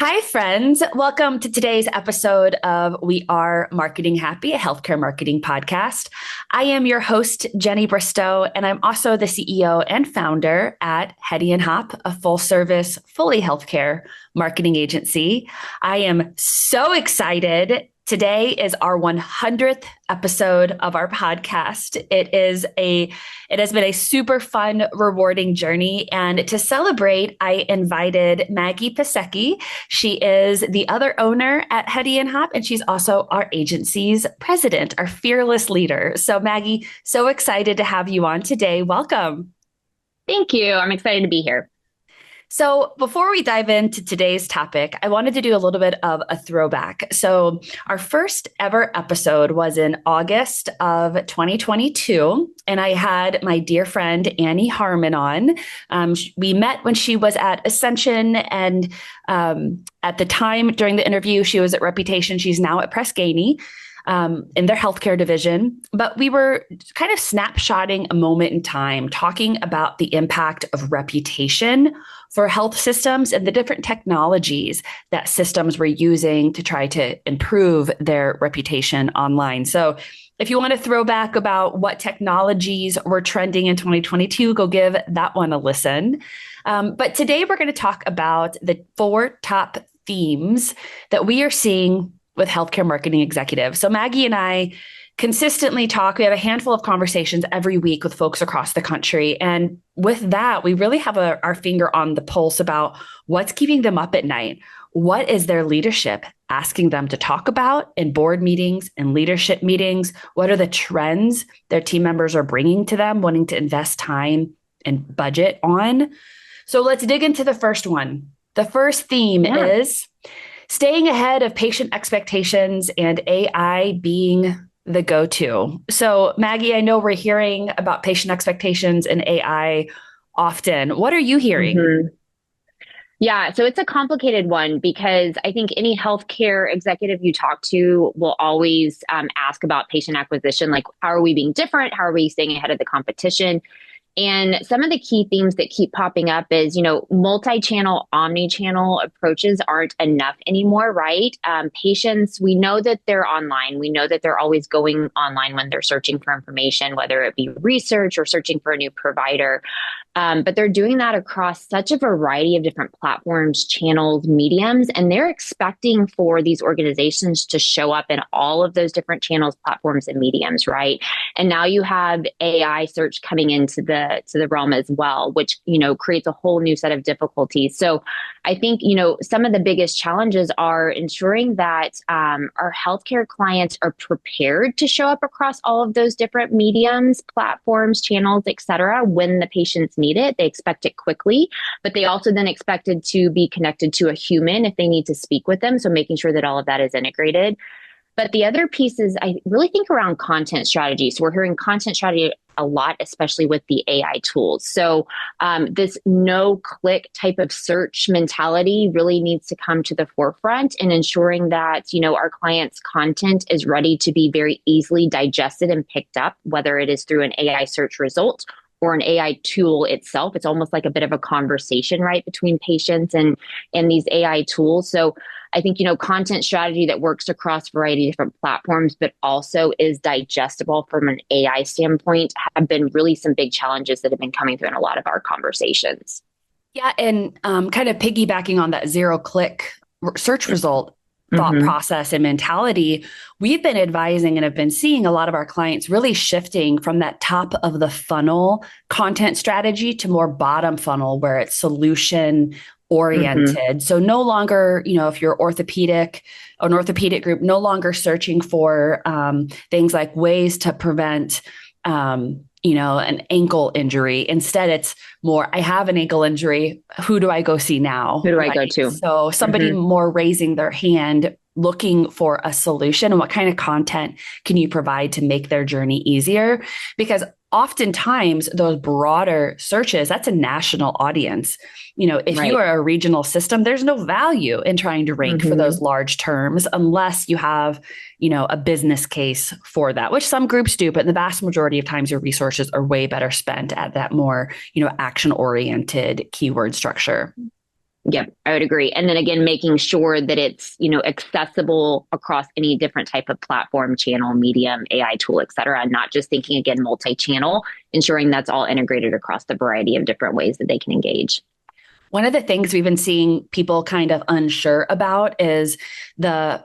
Hi, friends. Welcome to today's episode of We Are Marketing Happy, a healthcare marketing podcast. I am your host, Jenny Bristow, and I'm also the CEO and founder at Hetty and Hop, a full service, fully healthcare marketing agency. I am so excited. Today is our 100th episode of our podcast. It has been a super fun, rewarding journey. And to celebrate, I invited Maggie Piasecki. She is the other owner at Hetty and Hop, and she's also our agency's president, our fearless leader. So Maggie, so excited to have you on today. Welcome. Thank you. I'm excited to be here. So before we dive into today's topic, I wanted to do a little bit of a throwback. So our first ever episode was in August of 2022, and I had my dear friend Annie Harmon on. We met when she was at Ascension, and at the time during the interview, she was at Reputation. She's now at Press Ganey. In their healthcare division, but we were kind of snapshotting a moment in time, talking about the impact of reputation for health systems and the different technologies that systems were using to try to improve their reputation online. So if you want to throw back about what technologies were trending in 2022, go give that one a listen. But today we're going to talk about the 4 top themes that we are seeing with healthcare marketing executives. So Maggie and I consistently talk. We have a handful of conversations every week with folks across the country. And with that, we really have our finger on the pulse about what's keeping them up at night. What is their leadership asking them to talk about in board meetings and leadership meetings? What are the trends their team members are bringing to them, wanting to invest time and budget on? So let's dig into the first one. The first theme is staying ahead of patient expectations and AI being the go-to. So Maggie, I know we're hearing about patient expectations and AI often. What are you hearing? Mm-hmm. Yeah, so it's a complicated one because I think any healthcare executive you talk to will always ask about patient acquisition, like how are we being different? How are we staying ahead of the competition? And some of the key themes that keep popping up is, multi-channel, omni-channel approaches aren't enough anymore, right? Patients, we know that they're online. We know that they're always going online when they're searching for information, whether it be research or searching for a new provider. But they're doing that across such a variety of different platforms, channels, mediums, and they're expecting for these organizations to show up in all of those different channels, platforms, and mediums, right? And now you have AI search coming into the realm as well, which creates a whole new set of difficulties. So I think some of the biggest challenges are ensuring that our healthcare clients are prepared to show up across all of those different mediums, platforms, channels, et cetera, when the patients need it. They expect it quickly, but they also then expected to be connected to a human if they need to speak with them. So making sure that all of that is integrated. But the other piece is I really think around content strategy. So we're hearing content strategy a lot, especially with the AI tools. So this no-click type of search mentality really needs to come to the forefront in ensuring that, our clients' content is ready to be very easily digested and picked up, whether it is through an AI search result or an AI tool itself. It's almost like a bit of a conversation, right, between patients and these AI tools. So I think, content strategy that works across a variety of different platforms, but also is digestible from an AI standpoint have been really some big challenges that have been coming through in a lot of our conversations. Yeah. And kind of piggybacking on that 0-click search result thought process and mentality, we've been advising and have been seeing a lot of our clients really shifting from that top of the funnel content strategy to more bottom funnel where it's solution oriented. So no longer, if you're an orthopedic group, no longer searching for things like ways to prevent an ankle injury. Instead, it's more, I have an ankle injury. Who do I go see now? Who do I go to? So somebody more raising their hand, looking for a solution, and what kind of content can you provide to make their journey easier? Because oftentimes those broader searches, that's a national audience. If you are a regional system, there's no value in trying to rank for those large terms unless you have, a business case for that, which some groups do, but the vast majority of times your resources are way better spent at that more, action-oriented keyword structure. Yep, I would agree. And then again, making sure that it's, accessible across any different type of platform, channel, medium, AI tool, et cetera, and not just thinking again, multi-channel, ensuring that's all integrated across the variety of different ways that they can engage. One of the things we've been seeing people kind of unsure about is the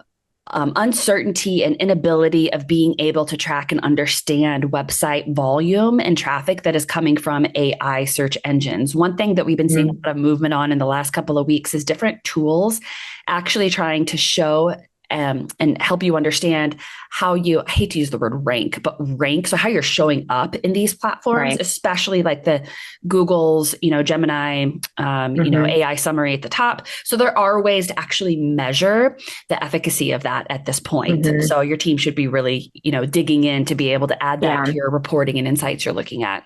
uncertainty and inability of being able to track and understand website volume and traffic that is coming from AI search engines. One thing that we've been seeing a lot of movement on in the last couple of weeks is different tools actually trying to show and help you understand how I hate to use the word rank, but rank. So how you're showing up in these platforms, Right. especially like the Google's, Gemini, AI summary at the top. So there are ways to actually measure the efficacy of that at this point. So your team should be really, digging in to be able to add that to your reporting and insights you're looking at.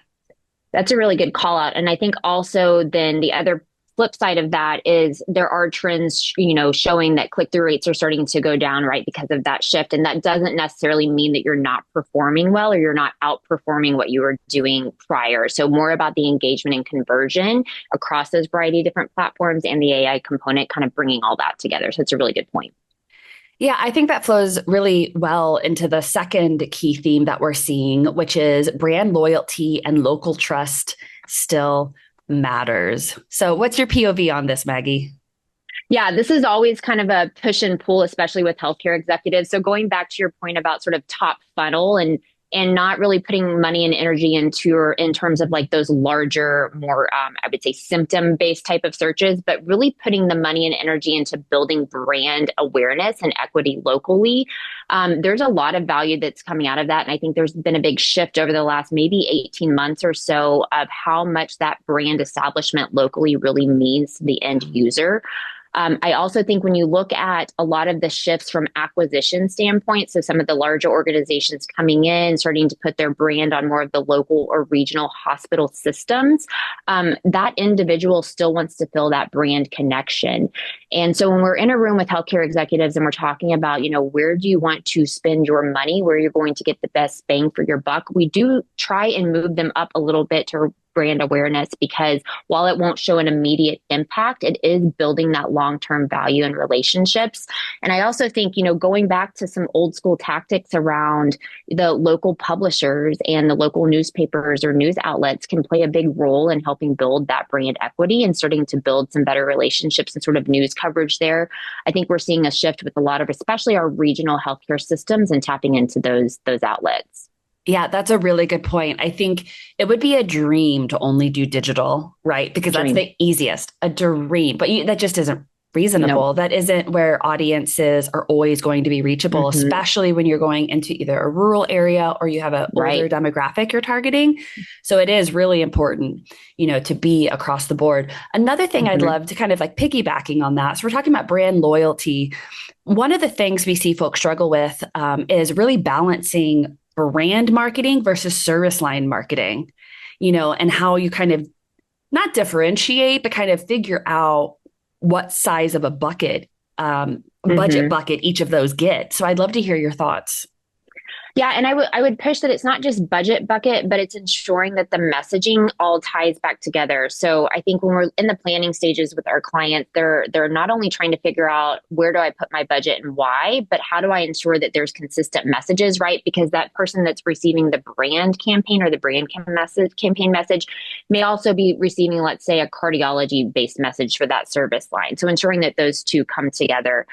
That's a really good call out. And I think also then the other flip side of that is there are trends, showing that click-through rates are starting to go down, right, because of that shift. And that doesn't necessarily mean that you're not performing well or you're not outperforming what you were doing prior. So more about the engagement and conversion across those variety of different platforms and the AI component kind of bringing all that together. So it's a really good point. Yeah, I think that flows really well into the second key theme that we're seeing, which is brand loyalty and local trust still matters. So, what's your POV on this, Maggie? Yeah, this is always kind of a push and pull, especially with healthcare executives. So going back to your point about sort of top funnel and not really putting money and energy into or in terms of like those larger, more I would say symptom based type of searches, but really putting the money and energy into building brand awareness and equity locally. There's a lot of value that's coming out of that, and I think there's been a big shift over the last maybe 18 months or so of how much that brand establishment locally really means to the end user. I also think when you look at a lot of the shifts from acquisition standpoint, so some of the larger organizations coming in, starting to put their brand on more of the local or regional hospital systems, that individual still wants to feel that brand connection. And so when we're in a room with healthcare executives and we're talking about, where do you want to spend your money, where you're going to get the best bang for your buck, we do try and move them up a little bit to brand awareness, because while it won't show an immediate impact, it is building that long-term value and relationships. And I also think, going back to some old school tactics around the local publishers and the local newspapers or news outlets can play a big role in helping build that brand equity and starting to build some better relationships and sort of news coverage there. I think we're seeing a shift with a lot of, especially our regional healthcare systems, and tapping into those outlets. Yeah, that's a really good point. I think it would be a dream to only do digital, right? Because that's the easiest, a dream. But that just isn't reasonable. Nope. That isn't where audiences are always going to be reachable, especially when you're going into either a rural area or you have an older demographic you're targeting. So it is really important, to be across the board. Another thing I'd love to kind of like piggybacking on that. So we're talking about brand loyalty. One of the things we see folks struggle with is really balancing brand marketing versus service line marketing, and how you kind of not differentiate, but kind of figure out what size of a budget bucket each of those get. So I'd love to hear your thoughts. Yeah, and I would push that it's not just budget bucket, but it's ensuring that the messaging all ties back together. So I think when we're in the planning stages with our clients, they're not only trying to figure out where do I put my budget and why, but how do I ensure that there's consistent messages, right? Because that person that's receiving the brand campaign or the brand campaign message may also be receiving, let's say, a cardiology based message for that service line. So ensuring that those two come together.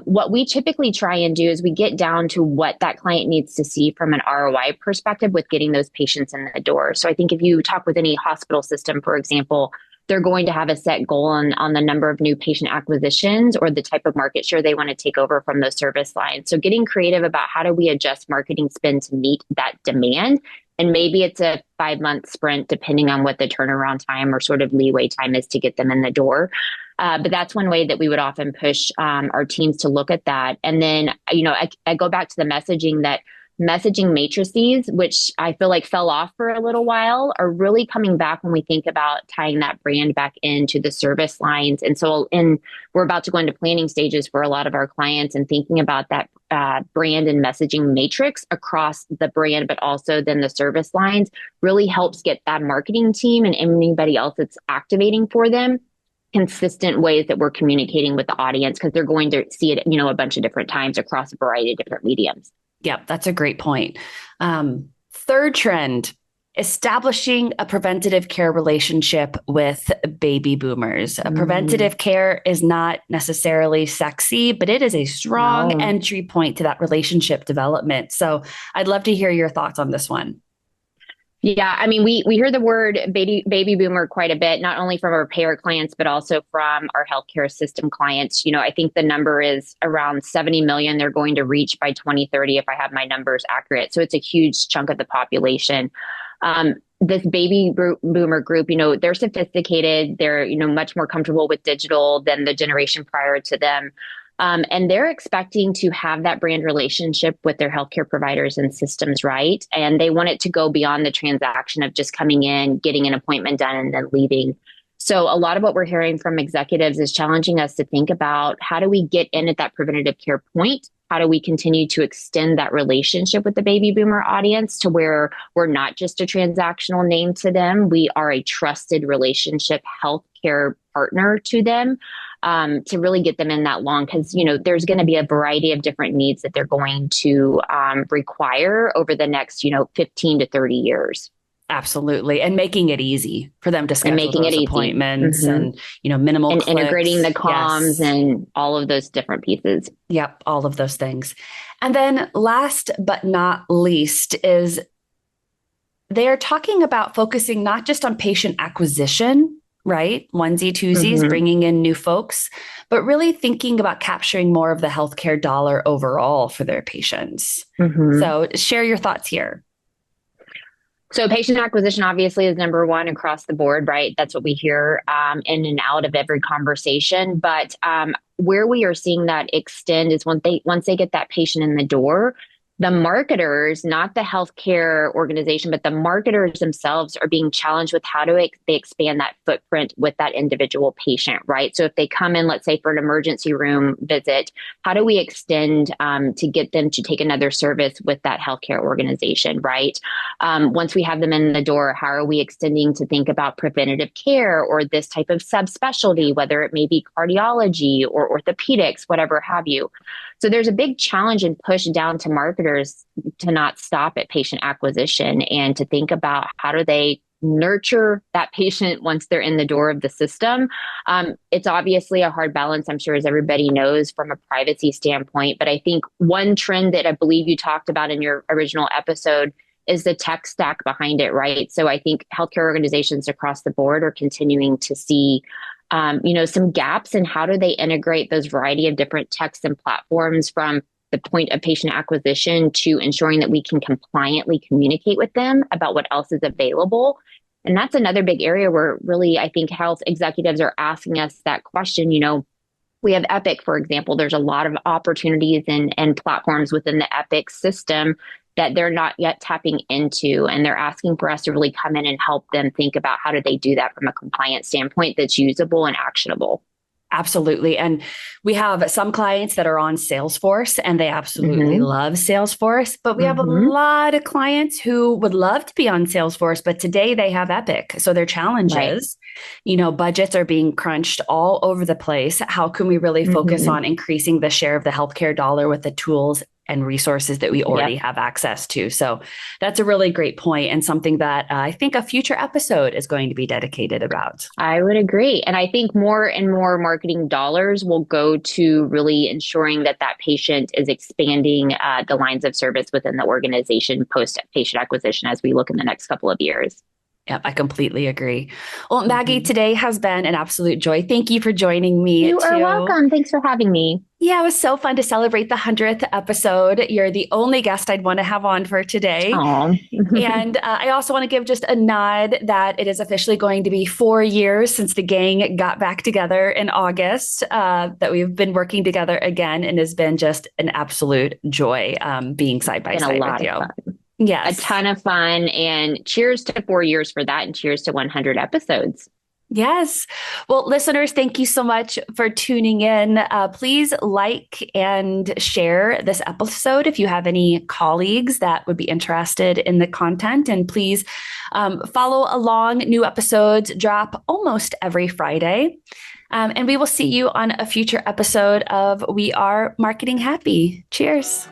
What we typically try and do is we get down to what that client needs to see from an ROI perspective with getting those patients in the door. So I think if you talk with any hospital system, for example, they're going to have a set goal on the number of new patient acquisitions or the type of market share they want to take over from those service lines. So getting creative about how do we adjust marketing spend to meet that demand. And maybe it's a 5-month sprint, depending on what the turnaround time or sort of leeway time is to get them in the door. But that's one way that we would often push our teams to look at that. And then, I go back to the messaging matrices, which I feel like fell off for a little while, are really coming back when we think about tying that brand back into the service lines. And so we're about to go into planning stages for a lot of our clients and thinking about that brand and messaging matrix across the brand, but also then the service lines really helps get that marketing team and anybody else that's activating for them consistent ways that we're communicating with the audience because they're going to see it, a bunch of different times across a variety of different mediums. Yep, that's a great point. Third trend, establishing a preventative care relationship with baby boomers. Preventative care is not necessarily sexy, but it is a strong entry point to that relationship development. So I'd love to hear your thoughts on this one. Yeah, I mean, we hear the word baby boomer quite a bit, not only from our payer clients, but also from our healthcare system clients. I think the number is around 70 million they're going to reach by 2030, if I have my numbers accurate. So it's a huge chunk of the population. This baby boomer group, they're sophisticated. They're, much more comfortable with digital than the generation prior to them. And they're expecting to have that brand relationship with their healthcare providers and systems, right? And they want it to go beyond the transaction of just coming in, getting an appointment done, and then leaving. So a lot of what we're hearing from executives is challenging us to think about how do we get in at that preventative care point? How do we continue to extend that relationship with the baby boomer audience to where we're not just a transactional name to them, we are a trusted relationship healthcare partner to them, to really get them in that long, because there's going to be a variety of different needs that they're going to require over the next 15 to 30 years. Absolutely. And making it easy for them to schedule those appointments and, minimal and clicks. Integrating the comms and all of those different pieces. Yep. All of those things. And then last but not least is they're talking about focusing not just on patient acquisition, right? Onesie, twosies, bringing in new folks, but really thinking about capturing more of the healthcare dollar overall for their patients. So share your thoughts here. So patient acquisition obviously is number one across the board, right? That's what we hear in and out of every conversation. But where we are seeing that extend is once they get that patient in the door, the marketers, not the healthcare organization, but the marketers themselves are being challenged with how do they expand that footprint with that individual patient, right? So if they come in, let's say for an emergency room visit, how do we extend to get them to take another service with that healthcare organization, right? Once we have them in the door, how are we extending to think about preventative care or this type of subspecialty, whether it may be cardiology or orthopedics, whatever have you. So there's a big challenge and push down to marketers to not stop at patient acquisition and to think about how do they nurture that patient once they're in the door of the system. It's obviously a hard balance, I'm sure, as everybody knows, from a privacy standpoint. But I think one trend that I believe you talked about in your original episode is the tech stack behind it, right? So I think healthcare organizations across the board are continuing to see some gaps in how do they integrate those variety of different techs and platforms from the point of patient acquisition to ensuring that we can compliantly communicate with them about what else is available. And that's another big area where really I think health executives are asking us that question. We have Epic, for example. There's a lot of opportunities and platforms within the Epic system that they're not yet tapping into. And they're asking for us to really come in and help them think about how do they do that from a compliance standpoint that's usable and actionable. Absolutely. And we have some clients that are on Salesforce and they absolutely love Salesforce, but we have a lot of clients who would love to be on Salesforce, but today they have Epic. So their challenge is, budgets are being crunched all over the place. How can we really focus on increasing the share of the healthcare dollar with the tools and resources that we already have access to? So that's a really great point and something that I think a future episode is going to be dedicated about. I would agree. And I think more and more marketing dollars will go to really ensuring that patient is expanding the lines of service within the organization post-patient acquisition as we look in the next couple of years. Yep, I completely agree. Well, Maggie, today has been an absolute joy. Thank you for joining me. You are welcome. Thanks for having me. Yeah, it was so fun to celebrate the 100th episode. You're the only guest I'd want to have on for today. And I also want to give just a nod that it is officially going to be 4 years since the gang got back together in August, that we've been working together again, and has been just an absolute joy being side by side with you. Yes. A ton of fun, and cheers to 4 years for that, and cheers to 100 episodes. Yes. Well, listeners, thank you so much for tuning in. Please like and share this episode if you have any colleagues that would be interested in the content. And please follow along. New episodes drop almost every Friday. And we will see you on a future episode of We Are Marketing Happy. Cheers.